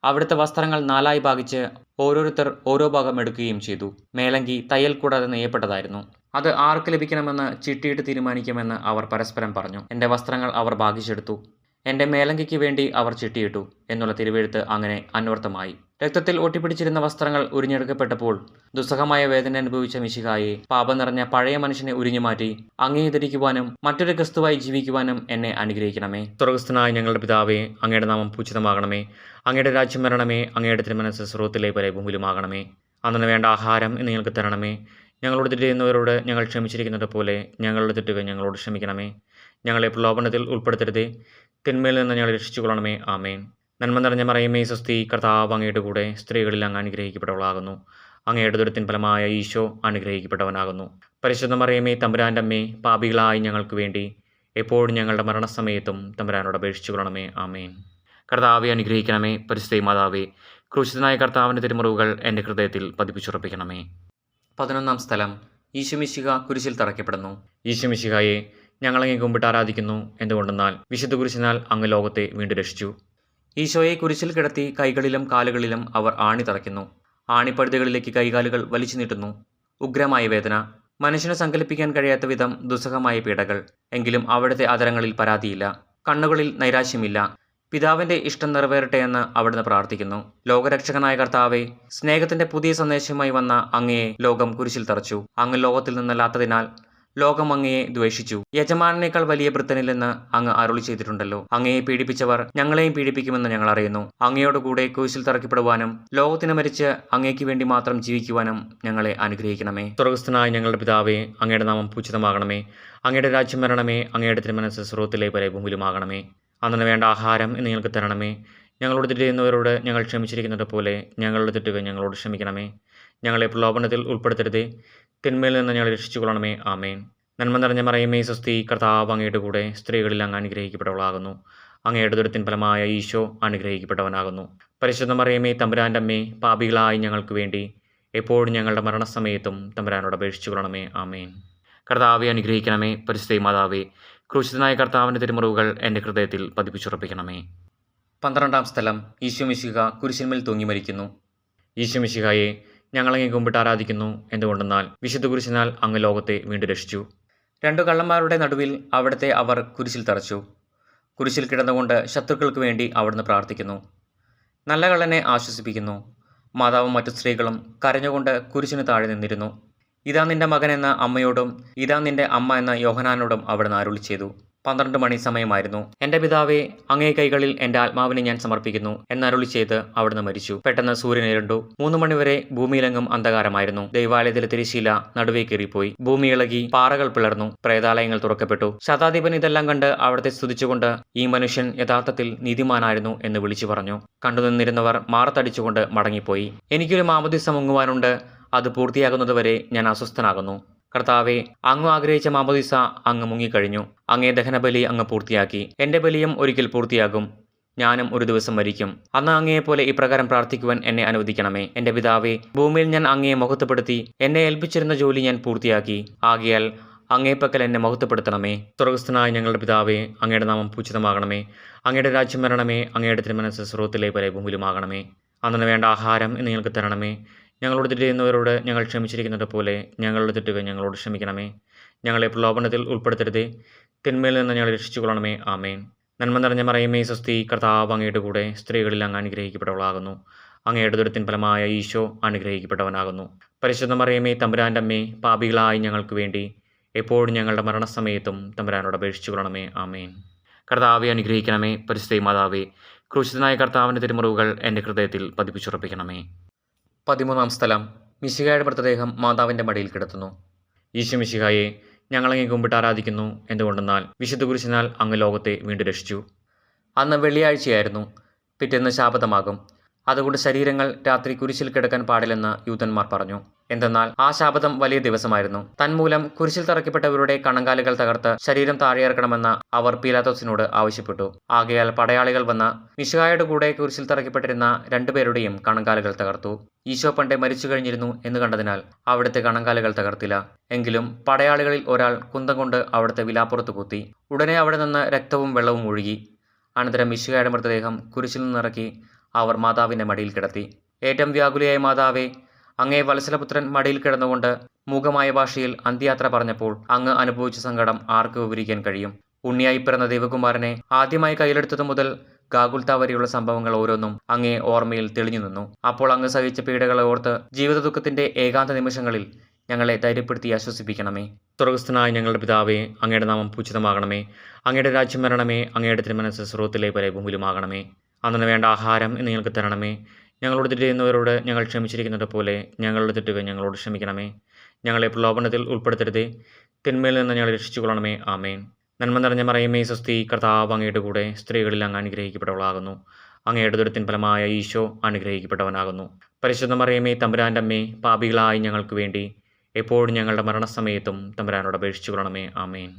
അവിടുത്തെ വസ്ത്രങ്ങൾ 4 ഭാഗിച്ച് ഓരോരുത്തർ ഓരോ ഭാഗം എടുക്കുകയും ചെയ്തു. മേലങ്കി തയ്യൽ കൂടാതെ നെയ്യപ്പെട്ടതായിരുന്നു. അത് ആർക്ക് ലഭിക്കണമെന്ന് ചിട്ടിയിട്ട് തീരുമാനിക്കുമെന്ന് അവർ പരസ്പരം പറഞ്ഞു. എൻ്റെ വസ്ത്രങ്ങൾ അവർ ഭാഗിച്ചെടുത്തു, എൻ്റെ മേലങ്കിക്ക് വേണ്ടി അവർ ചിട്ടിയിട്ടു എന്നുള്ള തിരുവെഴുത്ത് അങ്ങനെ അന്വർത്ഥമായി. രക്തത്തിൽ ഒട്ടിപ്പിടിച്ചിരുന്ന വസ്ത്രങ്ങൾ ഉരിഞ്ഞെടുക്കപ്പെട്ടപ്പോൾ ദുസ്സഹമായ വേദന അനുഭവിച്ച മിശിഹായെ, പാപം നിറഞ്ഞ പഴയ മനുഷ്യനെ ഉരിഞ്ഞുമാറ്റി അങ്ങേ ധരിക്കുവാനും മറ്റൊരു ക്രിസ്തുവായി ജീവിക്കുവാനും എന്നെ അനുഗ്രഹിക്കണമേ. സ്വർഗ്ഗസ്ഥനായ ഞങ്ങളുടെ പിതാവേ, അങ്ങയുടെ നാമം പൂജിതമാകണമേ. അങ്ങയുടെ രാജ്യം വരണമേ. അങ്ങയുടെ തിരുമനസ്സ് സ്വർഗ്ഗത്തിലെ പോലെ ഭൂമിയിലുമാകണമേ. അന്നു വേണ്ട ആഹാരം ഇന്ന് ഞങ്ങൾക്ക് തരണമേ. ഞങ്ങളോട് തെറ്റ് ചെയ്യുന്നവരോട് ഞങ്ങൾ ക്ഷമിച്ചിരിക്കുന്നത് പോലെ ഞങ്ങളുടെ തെറ്റുകൾ ഞങ്ങളോട് ക്ഷമിക്കണമേ. ഞങ്ങളെ പ്രലോഭനത്തിൽ ഉൾപ്പെടുത്തരുതേ, തിന്മയിൽ നിന്ന് ഞങ്ങളെ രക്ഷിച്ചുകൊള്ളണമേ. ആമേൻ. നന്മ നിറഞ്ഞ മറിയമേ, സ്വസ്തി. കർത്താവ് അങ്ങയുടെ കൂടെ സ്ത്രീകളിൽ അങ്ങ് അനുഗ്രഹിക്കപ്പെട്ടവളാകുന്നു. അങ്ങയുടെ ദുരിതത്തിൻ ഫലമായ ഈശോ അനുഗ്രഹിക്കപ്പെട്ടവനാകുന്നു. പരിശുദ്ധ മറിയമേ, തമ്പുരാൻ്റെ അമ്മേ, പാപികളായി ഞങ്ങൾക്ക് വേണ്ടി എപ്പോഴും ഞങ്ങളുടെ മരണസമയത്തും തമ്പുരാനോട് അപേക്ഷിച്ചു കൊള്ളണമേ. ആമേൻ. കർത്താവെ അനുഗ്രഹിക്കണമേ. പരിശുദ്ധ മാതാവേ, ക്രൂശിതനായ കർത്താവിൻ്റെ തിരുമുറിവുകൾ എൻ്റെ ഹൃദയത്തിൽ പതിപ്പിച്ചുറപ്പിക്കണമേ. 11-ാം സ്ഥലം. ഈശോ മിശിഹ കുരിശിൽ തറയ്ക്കപ്പെടുന്നു. ഈശോ മിശിഹായെ, ഞങ്ങളങ്ങേ കുമ്പിട്ട് ആരാധിക്കുന്നു. എന്തുകൊണ്ടെന്നാൽ വിശുദ്ധ കുരിശിനാൽ അങ്ങ് ലോകത്തെ വീണ്ടും രക്ഷിച്ചു. ഈശോയെ കുരിശിൽ കിടത്തി കൈകളിലും കാലുകളിലും അവർ ആണി തറയ്ക്കുന്നു. ആണിപ്പഴുതുകളിലേക്ക് കൈകാലുകൾ വലിച്ചു നീട്ടുന്നു. ഉഗ്രമായ വേദന, മനുഷ്യന് സങ്കല്പിക്കാൻ കഴിയാത്ത വിധം ദുസ്സഹമായ പീഡകൾ. എങ്കിലും അവിടുത്തെ അധരങ്ങളിൽ പരാതിയില്ല, കണ്ണുകളിൽ നൈരാശ്യമില്ല. പിതാവിൻ്റെ ഇഷ്ടം നിറവേറട്ടെ എന്ന് അവിടുന്ന് പ്രാർത്ഥിക്കുന്നു. ലോകരക്ഷകനായ കർത്താവെ, സ്നേഹത്തിന്റെ പുതിയ സന്ദേശവുമായി വന്ന അങ്ങയെ ലോകം കുരിശിൽ തറച്ചു. അങ്ങ് ലോകത്തിൽ നിന്നല്ലാത്തതിനാൽ ലോകം അങ്ങയെ ദ്വേഷിച്ചു. യജമാനേക്കാൾ വലിയ ഭൃത്യനില്ലെന്ന് അങ്ങ് അരുളി ചെയ്തിട്ടുണ്ടല്ലോ. അങ്ങയെ പീഡിപ്പിച്ചവർ ഞങ്ങളെയും പീഡിപ്പിക്കുമെന്ന് ഞങ്ങൾ അറിയുന്നു. അങ്ങയോടുകൂടെ കുരിശിൽ തറയ്ക്കപ്പെടുവാനും ലോകത്തിന് മരിച്ച് അങ്ങേക്ക് വേണ്ടി മാത്രം ജീവിക്കുവാനും ഞങ്ങളെ അനുഗ്രഹിക്കണമേ. സ്വർഗ്ഗസ്ഥനായ ഞങ്ങളുടെ പിതാവേ, അങ്ങയുടെ നാമം പൂജിതമാകണമേ. അങ്ങയുടെ രാജ്യം വരണമേ. അങ്ങയുടെ തിരുമനസ്സ് സ്വർഗ്ഗത്തിലെ പോലെ ഭൂമിയിലുമാകണമേ. അന്നു വേണ്ട ആഹാരം ഇന്ന് ഞങ്ങൾക്ക് തരണമേ. ഞങ്ങളോട് തെറ്റ് ചെയ്യുന്നവരോട് ഞങ്ങൾ ക്ഷമിച്ചിരിക്കുന്നത് പോലെ ഞങ്ങളുടെ തെറ്റുകൾ ഞങ്ങളോട് ക്ഷമിക്കണമേ. ഞങ്ങളെ പ്രലോഭനത്തിൽ ഉൾപ്പെടുത്തരുതേ, തിന്മയിൽ നിന്ന് ഞങ്ങളെ രക്ഷിച്ചുകൊള്ളണമേ. ആമേൻ. നന്മ നിറഞ്ഞ മറിയമേ, സ്വസ്തി. കർത്താവ് അങ്ങയുടെ കൂടെ സ്ത്രീകളിൽ അങ്ങ് അനുഗ്രഹിക്കപ്പെട്ടവളാകുന്നു. അങ്ങയുടെ ദുരിതത്തിൻ ഫലമായ ഈശോ അനുഗ്രഹിക്കപ്പെട്ടവനാകുന്നു. പരിശുദ്ധ മറിയമേ, തമ്പുരാൻ്റെ അമ്മേ, പാപികളായി ഞങ്ങൾക്ക് വേണ്ടി എപ്പോഴും ഞങ്ങളുടെ മരണസമയത്തും തമ്പുരാനോട് അപേക്ഷിച്ചു കൊള്ളണമേ. ആമേൻ. കർത്താവെ അനുഗ്രഹിക്കണമേ. പരിശുദ്ധ മാതാവേ, ക്രൂശിതനായ കർത്താവിൻ്റെ തിരുമുറിവുകൾ എൻ്റെ ഹൃദയത്തിൽ പതിപ്പിച്ചുറപ്പിക്കണമേ. 12-ാം സ്ഥലം. ഈശോ മിശിഹ കുരിശിന്മേൽ തൂങ്ങി മരിക്കുന്നു. ഈശോ മിശിഹായെ, ഞങ്ങളങ്ങേ കുമ്പിട്ട് ആരാധിക്കുന്നു. എന്തുകൊണ്ടെന്നാൽ വിശുദ്ധ കുരിശിനാൽ അങ്ങ് ലോകത്തെ വീണ്ടും രക്ഷിച്ചു. 2 കള്ളന്മാരുടെ നടുവിൽ അവിടുത്തെ അവർ കുരിശിൽ തറച്ചു. കുരിശിൽ കിടന്നുകൊണ്ട് ശത്രുക്കൾക്ക് വേണ്ടി അവിടുന്ന് പ്രാർത്ഥിക്കുന്നു. നല്ല കള്ളനെ ആശ്വസിപ്പിക്കുന്നു. മാതാവും മറ്റു സ്ത്രീകളും കരഞ്ഞുകൊണ്ട് കുരിശിന് താഴെ നിന്നിരുന്നു. ഇതാ നിന്റെ മകൻ എന്ന അമ്മയോടും ഇതാ നിന്റെ അമ്മ എന്ന യോഹനാനോടും അവിടുന്ന് അരുളി ചെയ്തു. 12 മണി സമയമായിരുന്നു. എൻ്റെ പിതാവേ, അങ്ങേ കൈകളിൽ എൻ്റെ ആത്മാവിനെ ഞാൻ സമർപ്പിക്കുന്നു എന്നരുളി ചെയ്ത് അവിടുന്ന് മരിച്ചു. പെട്ടെന്ന് സൂര്യൻ ഇരുണ്ടു. 3 മണിവരെ ഭൂമിയിലെങ്ങും അന്ധകാരമായിരുന്നു. ദൈവാലയത്തിലെ തിരശ്ശീല നടുവേ കീറിപ്പോയി. ഭൂമി ഇളകി, പാറകൾ പിളർന്നു, പ്രേതാലയങ്ങൾ തുറക്കപ്പെട്ടു. ശതാധിപൻ ഇതെല്ലാം കണ്ട് അവിടുത്തെ സ്തുതിച്ചുകൊണ്ട്, ഈ മനുഷ്യൻ യഥാർത്ഥത്തിൽ നീതിമാനായിരുന്നു എന്ന് വിളിച്ചു പറഞ്ഞു. കണ്ടുനിന്നിരുന്നവർ മാറത്തടിച്ചുകൊണ്ട് മടങ്ങിപ്പോയി. എനിക്കൊരു മാമോദീസ മുങ്ങുവാനുണ്ട്. അത് പൂർത്തിയാകുന്നതുവരെ ഞാൻ അസ്വസ്ഥനാകുന്നു. കർത്താവെ, അങ്ങ് ആഗ്രഹിച്ച മാമോദീസ അങ്ങ് മുങ്ങിക്കഴിഞ്ഞു. അങ്ങേ ദഹനബലി അങ്ങ് പൂർത്തിയാക്കി. എൻ്റെ ബലിയും ഒരിക്കൽ പൂർത്തിയാകും. ഞാനും ഒരു ദിവസം മരിക്കും. അന്ന് അങ്ങയെപ്പോലെ ഇപ്രകാരം പ്രാർത്ഥിക്കുവാൻ എന്നെ അനുവദിക്കണമേ. എൻ്റെ പിതാവേ, ഭൂമിയിൽ ഞാൻ അങ്ങയെ മഹത്വപ്പെടുത്തി എന്നെ ഏൽപ്പിച്ചിരുന്ന ജോലി ഞാൻ പൂർത്തിയാക്കി. ആകയാൽ അങ്ങേപ്പക്കൽ എന്നെ മഹത്വപ്പെടുത്തണമേ. സ്വർഗ്ഗസ്ഥനായ ഞങ്ങളുടെ പിതാവേ, അങ്ങയുടെ നാമം പൂജിതമാകണമേ. അങ്ങയുടെ രാജ്യം വരണമേ. അങ്ങയുടെ തിരുമനസ്സ് സ്വർഗ്ഗത്തിലെ പോലെ ഭൂമിയിലുമാകണമേ. അന്നു വേണ്ട ആഹാരം ഇന്ന് ഞങ്ങൾക്ക് തരണമേ. ഞങ്ങളോട് തെറ്റ് ചെയ്യുന്നവരോട് ഞങ്ങൾ ക്ഷമിച്ചിരിക്കുന്നത് പോലെ ഞങ്ങളുടെ തെറ്റുകൾ ഞങ്ങളോട് ക്ഷമിക്കണമേ. ഞങ്ങളെ പ്രലോഭനത്തിൽ ഉൾപ്പെടുത്തരുതേ, തിന്മയിൽ നിന്ന് ഞങ്ങളെ രക്ഷിച്ചുകൊള്ളണമേ. ആമേൻ. നന്മ നിറഞ്ഞ മറിയമേ, സ്വസ്തി. കർത്താവ് അങ്ങയുടെ കൂടെ സ്ത്രീകളിൽ അങ്ങ് അനുഗ്രഹിക്കപ്പെട്ടവളാകുന്നു. അങ്ങയുടെ ദുരിതത്തിൻ ഫലമായ ഈശോ അനുഗ്രഹിക്കപ്പെട്ടവനാകുന്നു. പരിശുദ്ധ മറിയമേ, തമ്പുരാൻ്റെ അമ്മേ, പാപികളായി ഞങ്ങൾക്ക് വേണ്ടി എപ്പോഴും ഞങ്ങളുടെ മരണസമയത്തും തമ്പുരാനോട് അപേക്ഷിച്ചു കൊള്ളണമേ. ആമേൻ. കർത്താവെ അനുഗ്രഹിക്കണമേ. പരിശുദ്ധ മാതാവേ, ക്രൂശിതനായ കർത്താവിൻ്റെ തിരുമുറിവുകൾ എൻ്റെ ഹൃദയത്തിൽ പതിപ്പിച്ചുറപ്പിക്കണമേ. 13-ാം സ്ഥലം. മിശിഹായുടെ മൃതദേഹം മാതാവിൻ്റെ മടിയിൽ കിടത്തുന്നു. ഈശോ മിശിഹായെ, ഞങ്ങളങ്ങേ കുമ്പിട്ട് ആരാധിക്കുന്നു. എന്തുകൊണ്ടെന്നാൽ വിശുദ്ധ കുരിശിനാൽ അങ്ങ് ലോകത്തെ വീണ്ടും രക്ഷിച്ചു. അന്ന് വെള്ളിയാഴ്ചയായിരുന്നു. പിറ്റേന്ന് ശാബതമാകും. അതുകൊണ്ട് ശരീരങ്ങൾ രാത്രി കുരിശിൽ കിടക്കാൻ പാടില്ലെന്ന് യൂതന്മാർ പറഞ്ഞു. എന്തെന്നാൽ ആ ശാബതം വലിയ ദിവസമായിരുന്നു. തന്മൂലം കുരിശിൽ തറയ്ക്കപ്പെട്ടവരുടെ കണങ്കാലുകൾ തകർത്ത് ശരീരം താഴെയിറക്കണമെന്ന് അവർ പീലാത്തോസിനോട് ആവശ്യപ്പെട്ടു. ആകയാൽ പടയാളികൾ വന്ന് മിശിഹായുടെ കൂടെ കുരിശിൽ തറയ്ക്കപ്പെട്ടിരുന്ന രണ്ടുപേരുടെയും കണങ്കാലുകൾ തകർത്തു. ഈശോ പണ്ടേ മരിച്ചു കഴിഞ്ഞിരുന്നു എന്ന് കണ്ടതിനാൽ അവിടുത്തെ കണങ്കാലുകൾ തകർത്തില്ല. എങ്കിലും പടയാളികളിൽ ഒരാൾ കുന്തം കൊണ്ട് അവിടുത്തെ വിലാപ്പുറത്ത് കുത്തി. ഉടനെ അവിടെ നിന്ന് രക്തവും വെള്ളവും ഒഴുകി. അനന്തരം മിശിഹായുടെ മൃതദേഹം കുരിശിൽ നിന്നിറക്കി അവർ മാതാവിന്റെ മടിയിൽ കിടത്തി. ഏറ്റവും വ്യാകുലയായ മാതാവേ, അങ്ങേ വത്സലപുത്രൻ മടിയിൽ കിടന്നുകൊണ്ട് മൂകമായ ഭാഷയിൽ അന്ത്യയാത്ര പറഞ്ഞപ്പോൾ അങ്ങ് അനുഭവിച്ച സങ്കടം ആർക്ക് വിവരിക്കാൻ കഴിയും? ഉണ്ണിയായി പിറന്ന ദൈവകുമാരനെ ആദ്യമായി കയ്യിലെടുത്തതു മുതൽ ഗാഗുൽത്ത വരെയുള്ള സംഭവങ്ങൾ ഓരോന്നും അങ്ങേ ഓർമ്മയിൽ തെളിഞ്ഞു നിന്നു. അപ്പോൾ അങ്ങ് സഹിച്ച പീഡകളെ ഓർത്ത് ജീവിത ദുഃഖത്തിന്റെ ഏകാന്ത നിമിഷങ്ങളിൽ ഞങ്ങളെ ധൈര്യപ്പെടുത്തി ആശ്വസിപ്പിക്കണമേ. സ്വർഗസ്ഥനായ ഞങ്ങളുടെ പിതാവേ, അങ്ങയുടെ നാമം പൂജിതമാകണമേ. അങ്ങയുടെ രാജ്യം വരണമേ. അങ്ങയുടെ തിരുമനസ്സ് സ്രോതത്തിലെ പോലെ ഭൂമിയിലുമാകണമേ. അന്നു വേണ്ട ആഹാരം ഇന്ന് ഞങ്ങൾക്ക് തരണമേ. ഞങ്ങളോട് തെറ്റ് ചെയ്യുന്നവരോട് ഞങ്ങൾ ക്ഷമിച്ചിരിക്കുന്നത് പോലെ ഞങ്ങളുടെ തെറ്റുകൾ ഞങ്ങളോട് ക്ഷമിക്കണമേ. ഞങ്ങളെ പ്രലോഭനത്തിൽ ഉൾപ്പെടുത്തരുതേ, തിന്മയിൽ നിന്ന് ഞങ്ങളെ രക്ഷിച്ചുകൊള്ളണമേ. ആമേൻ. നന്മ നിറഞ്ഞ മറിയമേ, സ്വസ്തി, കർത്താവ് അങ്ങയുടെ കൂടെ സ്ത്രീകളിൽ അങ്ങ് അനുഗ്രഹിക്കപ്പെട്ടവളാകുന്നു. അങ്ങയുടെ ദുരിതത്തിൻ ഫലമായ ഈശോ അനുഗ്രഹിക്കപ്പെട്ടവനാകുന്നു. പരിശുദ്ധ മറിയമേ, തമ്പുരാൻ്റെ അമ്മേ, പാപികളായി ഞങ്ങൾക്ക് വേണ്ടി എപ്പോഴും ഞങ്ങളുടെ മരണസമയത്തും തമ്പുരാനോട് അപേക്ഷിച്ചുകൊള്ളണമേ. ആമേൻ.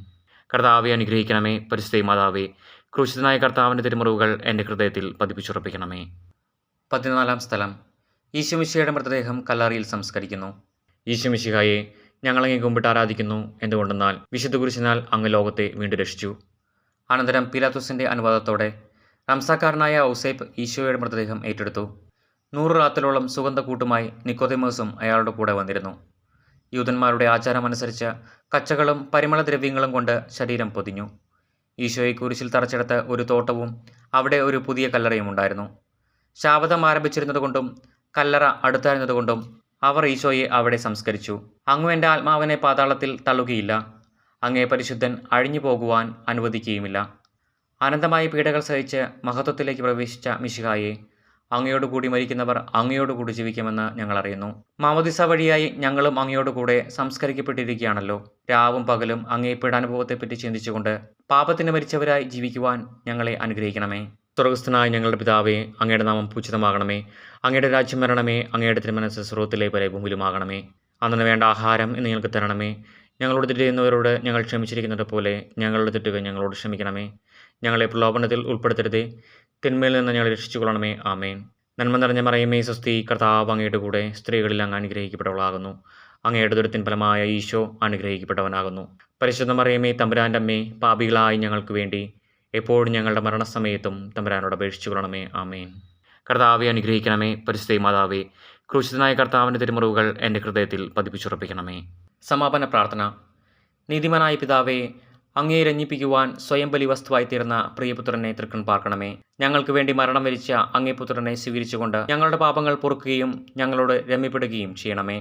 കർത്താവെ അനുഗ്രഹിക്കണമേ. പരിശുദ്ധ മാതാവേ, ക്രൂശിതനായ കർത്താവിൻ്റെ തിരുമുറിവുകൾ എൻ്റെ ഹൃദയത്തിൽ പതിപ്പിച്ചുറപ്പിക്കണമേ. 14 സ്ഥലം. ഈശോമിശിഹായുടെ മൃതദേഹം കല്ലറയിൽ സംസ്കരിക്കുന്നു. ഈശോമിശിഹായെ ഞങ്ങളങ്ങേ കുമ്പിട്ട് ആരാധിക്കുന്നു. എന്തുകൊണ്ടെന്നാൽ വിശുദ്ധ കുരിശിനാൽ അങ്ങ് ലോകത്തെ വീണ്ടും രക്ഷിച്ചു. അനന്തരം പീലാത്തോസിൻ്റെ അനുവാദത്തോടെ റംസാക്കാരനായ ഔസേപ്പ് ഈശോയുടെ മൃതദേഹം ഏറ്റെടുത്തു. 100 റാത്തലോളം സുഗന്ധക്കൂട്ടുമായി നിക്കോദെമോസും അയാളുടെ കൂടെ വന്നിരുന്നു. യൂതന്മാരുടെ ആചാരമനുസരിച്ച് കച്ചകളും പരിമളദ്രവ്യങ്ങളും കൊണ്ട് ശരീരം പൊതിഞ്ഞു. ഈശോയെ കുരിശിൽ തറച്ചെടുത്ത ഒരു തോട്ടവും അവിടെ ഒരു പുതിയ കല്ലറയും ഉണ്ടായിരുന്നു. ശാബതം ആരംഭിച്ചിരുന്നതുകൊണ്ടും കല്ലറ അടുത്തായിരുന്നതുകൊണ്ടും അവർ ഈശോയെ അവിടെ സംസ്കരിച്ചു. അങ്ങ് എൻ്റെ ആത്മാവിനെ പാതാളത്തിൽ തള്ളുകയില്ല. അങ്ങേ പരിശുദ്ധൻ അഴിഞ്ഞു പോകുവാൻ അനുവദിക്കുകയുമില്ല. അനന്തമായ പീഡകൾ സഹിച്ച് മഹത്വത്തിലേക്ക് പ്രവേശിച്ച മിശിഹായെ, അങ്ങയോടുകൂടി മരിക്കുന്നവർ അങ്ങയോടുകൂടി ജീവിക്കുമെന്ന് ഞങ്ങൾ അറിയുന്നു. മാമോദിസ വഴിയായി ഞങ്ങളും അങ്ങയോടുകൂടെ സംസ്കരിക്കപ്പെട്ടിരിക്കുകയാണല്ലോ. രാവും പകലും അങ്ങേ പീഡാനുഭവത്തെപ്പറ്റി ചിന്തിച്ചുകൊണ്ട് പാപത്തിന് മരിച്ചവരായി ജീവിക്കുവാൻ ഞങ്ങളെ അനുഗ്രഹിക്കണമേ. സ്വർഗസ്ഥനായ ഞങ്ങളുടെ പിതാവേ, അങ്ങയുടെ നാമം പൂജിതമാകണമേ. അങ്ങയുടെ രാജ്യം വരണമേ. അങ്ങയുടെ തിരുമനസ്സ് സ്രോതത്തിലെ പോലെ ഭൂമിയിലുമാകണമേ. അന്നു വേണ്ട ആഹാരം ഇന്ന് ഞങ്ങൾക്ക് തരണമേ. ഞങ്ങളോട് തെറ്റ് ചെയ്യുന്നവരോട് ഞങ്ങൾ ക്ഷമിച്ചിരിക്കുന്നത് പോലെ ഞങ്ങളുടെ തെറ്റുകൾ ഞങ്ങളോട് ക്ഷമിക്കണമേ. ഞങ്ങളെ പ്രലോഭനത്തിൽ ഉൾപ്പെടുത്തരുതേ, തിന്മയിൽ നിന്ന് ഞങ്ങളെ രക്ഷിച്ചുകൊള്ളണമേ. ആമേൻ. നന്മ നിറഞ്ഞ മറിയമേ, സ്വസ്തി, കർത്താവ് അങ്ങയുടെ കൂടെ സ്ത്രീകളിൽ അങ്ങ് അനുഗ്രഹിക്കപ്പെട്ടവളാകുന്നു. അങ്ങയുടെ ദുരിതത്തിൻ ഫലമായ ഈശോ അനുഗ്രഹിക്കപ്പെട്ടവനാകുന്നു. പരിശുദ്ധ മറിയമേ, തമ്പുരാൻ്റെ അമ്മേ, പാപികളായി ഞങ്ങൾക്ക് വേണ്ടി എപ്പോഴും ഞങ്ങളുടെ മരണസമയത്തും തമ്പുരാനോട് അപേക്ഷിച്ചുകൊള്ളണമേ. ആമേൻ. കർത്താവെ അനുഗ്രഹിക്കണമേ. പരിശുദ്ധ മാതാവേ, ക്രൂശിതനായ കർത്താവിൻ്റെ തിരുമുറിവുകൾ എൻ്റെ ഹൃദയത്തിൽ പതിപ്പിച്ചുറപ്പിക്കണമേ. സമാപന പ്രാർത്ഥന. നീതിമാനായ പിതാവേ, അങ്ങയെ രഞ്ജിപ്പിക്കുവാൻ സ്വയം ബലി വസ്തുവായി തീർന്ന പ്രിയപുത്രനെ തൃക്കൺ പാർക്കണമേ. ഞങ്ങൾക്ക് വേണ്ടി മരണം വരിച്ച അങ്ങേ പുത്രനെ സ്വീകരിച്ചുകൊണ്ട് ഞങ്ങളുടെ പാപങ്ങൾ പൊറുക്കുകയും ഞങ്ങളോട് രമ്യപ്പെടുകയും ചെയ്യണമേ.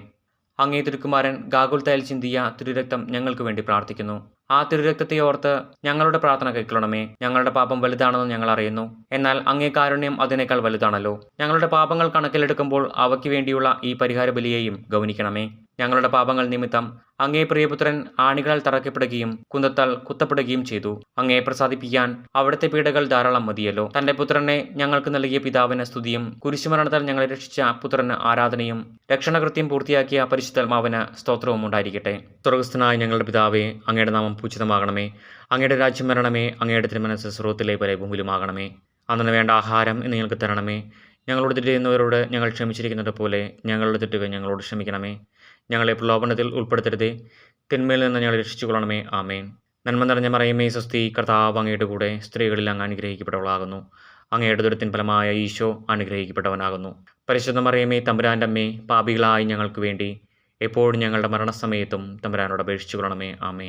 അങ്ങേ തിരുക്കുമാരൻ ഗാഗുൽത്തയിൽ ചിന്തിയ തിരുരക്തം ഞങ്ങൾക്ക് വേണ്ടി പ്രാർത്ഥിക്കുന്നു. ആ തിരുരക്തത്തെ ഓർത്ത് ഞങ്ങളുടെ പ്രാർത്ഥന കൈക്കൊള്ളണമേ. ഞങ്ങളുടെ പാപം വലുതാണെന്ന് ഞങ്ങൾ അറിയുന്നു. എന്നാൽ അങ്ങേ കാരുണ്യം അതിനേക്കാൾ വലുതാണല്ലോ. ഞങ്ങളുടെ പാപങ്ങൾ കണക്കിലെടുക്കുമ്പോൾ അവയ്ക്ക് വേണ്ടിയുള്ള ഈ പരിഹാര ബലിയെയും ഗൗനിക്കണമേ. ഞങ്ങളുടെ പാപങ്ങൾ നിമിത്തം അങ്ങേ പ്രിയപുത്രൻ ആണികളാൽ തറയ്ക്കപ്പെടുകയും കുന്തത്താൽ കുത്തപ്പെടുകയും ചെയ്തു. അങ്ങേ പ്രസാദിപ്പിക്കാൻ അവിടുത്തെ പീഡകൾ ധാരാളം മതിയല്ലോ. തന്റെ പുത്രനെ ഞങ്ങൾക്ക് നൽകിയ പിതാവിന് സ്തുതിയും കുരിശുമരണത്താൽ ഞങ്ങളെ രക്ഷിച്ച പുത്രന് ആരാധനയും രക്ഷണകൃത്യം പൂർത്തിയാക്കിയ പരിശുദ്ധാത്മാവിന് സ്തോത്രവും ഉണ്ടായിരിക്കട്ടെ. സ്വർഗസ്ഥനായ ഞങ്ങളുടെ പിതാവേ, അങ്ങയുടെ നാമം പൂജിതമാകണമേ. അങ്ങയുടെ രാജ്യം വരണമേ. അങ്ങയുടെ തിരുമനസ്സ് സ്രോതത്തിലെ പോലെ ഭൂമിയിലുമാകണമേ. അന്നു വേണ്ട ആഹാരം ഇന്ന് ഞങ്ങൾക്ക് തരണമേ. ഞങ്ങളോട് തെറ്റ് ചെയ്യുന്നവരോട് ഞങ്ങൾ ക്ഷമിച്ചിരിക്കുന്നത് പോലെ ഞങ്ങളുടെ തെറ്റുകൾ ഞങ്ങളോട് ക്ഷമിക്കണമേ. ഞങ്ങളെ പ്രലോഭനത്തിൽ ഉൾപ്പെടുത്തരുതേ, തിന്മയിൽ നിന്ന് ഞങ്ങളെ രക്ഷിച്ചുകൊള്ളണമേ. ആമേൻ. നന്മ നിറഞ്ഞ മറിയമേ, സ്വസ്തി, കർത്താവ് അങ്ങയുടെ കൂടെ സ്ത്രീകളിൽ അങ്ങ് അനുഗ്രഹിക്കപ്പെട്ടവളാകുന്നു. അങ്ങയുടെ ദുരിതത്തിൻ ഫലമായ ഈശോ അനുഗ്രഹിക്കപ്പെട്ടവനാകുന്നു. പരിശുദ്ധ മറിയമേ, തമ്പുരാൻ്റെ അമ്മേ, പാപികളായി ഞങ്ങൾക്ക് വേണ്ടി എപ്പോഴും ഞങ്ങളുടെ മരണസമയത്തും തമ്പുരാനോട് അപേക്ഷിച്ചുകൊള്ളണമേ. ആമേൻ.